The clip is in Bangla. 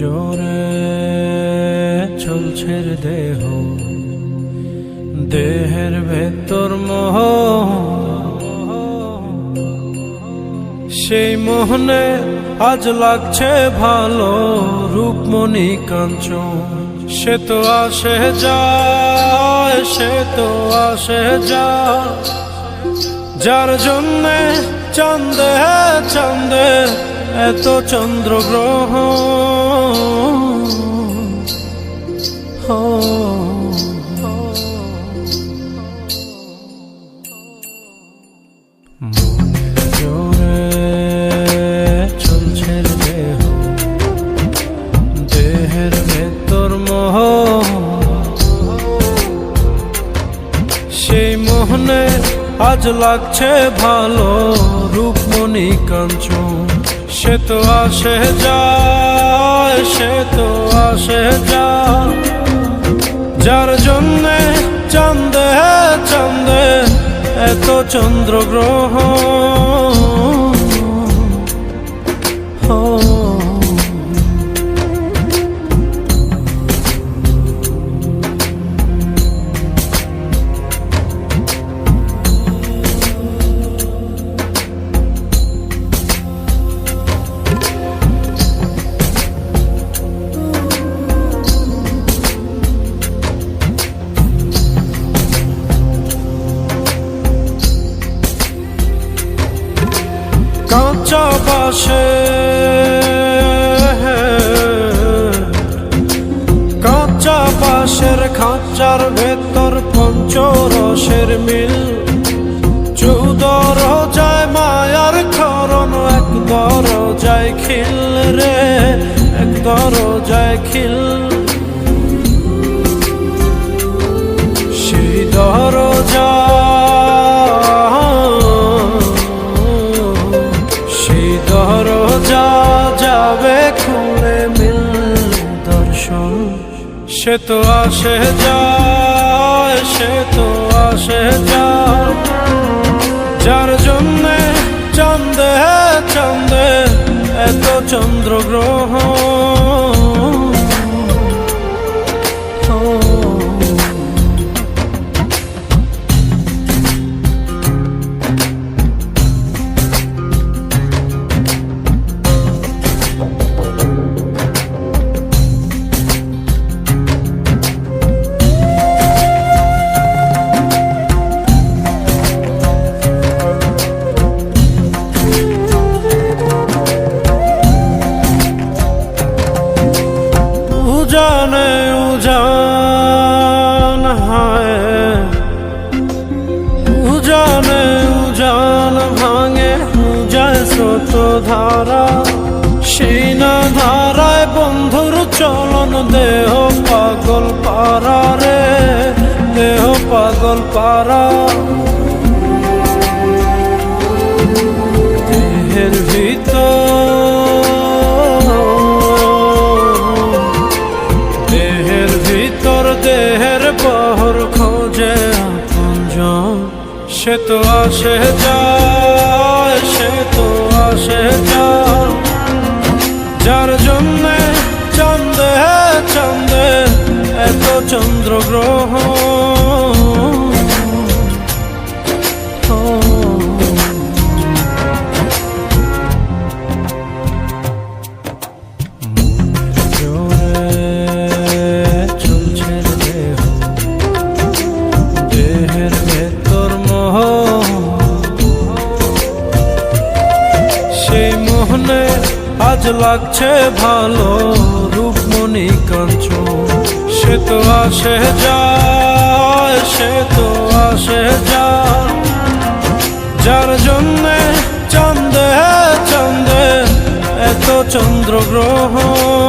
জোরে চলছে দেহ, দেহের ভেতর মোহ, সেই মোহনে আজ লাগছে ভালো রূপমণি কাঞ্চন। সে তো আসে যায়, সে তো আসে যায়, যার জন্যে চাঁদে চাঁদে এত চন্দ্রগ্রহণ। জোরে চলছে দেহ, দেহের ভেতর মোহ, সেই মোহনে আজ লাগছে ভালো রূপমণি কাঞ্চন। সে তো আসে যায়, সে তো আসে যায়, যার জন্যে চাঁদে চাঁদে এত চন্দ্রগ্রহণ। কাঁচা বাসে, কাঁচা বাসের খাঁচার ভেতর পঞ্চরসের মিল, চৌদরজায় মায়ার খরণ, এক দরজায় খিল রে, এক দরজায় খিল। সেই দরজা, দরজা যাবে খুলে মিল দর্শন। সে তো আসে যায়, সে তো আসে যায়, যার জন্যে চাঁদে চাঁদে এত চন্দ্রগ্রহণ। উজানে উজান হায়, উজানে উজান ভাঙে যায় স্রোত ধারা, সেই না ধারায় বন্ধুর চলন, দেহ পাগল পারা রে, দেহ পাগল পারা। দেহের ভিতর, দেহের বহর খোঁজে আপনজন। সে তো আসে যায়, সে তো আসে যায়, যার জন্যে চাঁদে চাঁদে এত চন্দ্রগ্রহণ। আজ লাগছে ভালো রূপমণি কাঞ্চন। সে তো আসে যায়, সে তো আসে যায়, যার জন্যে চাঁদে চাঁদে এত চন্দ্রগ্রহণ।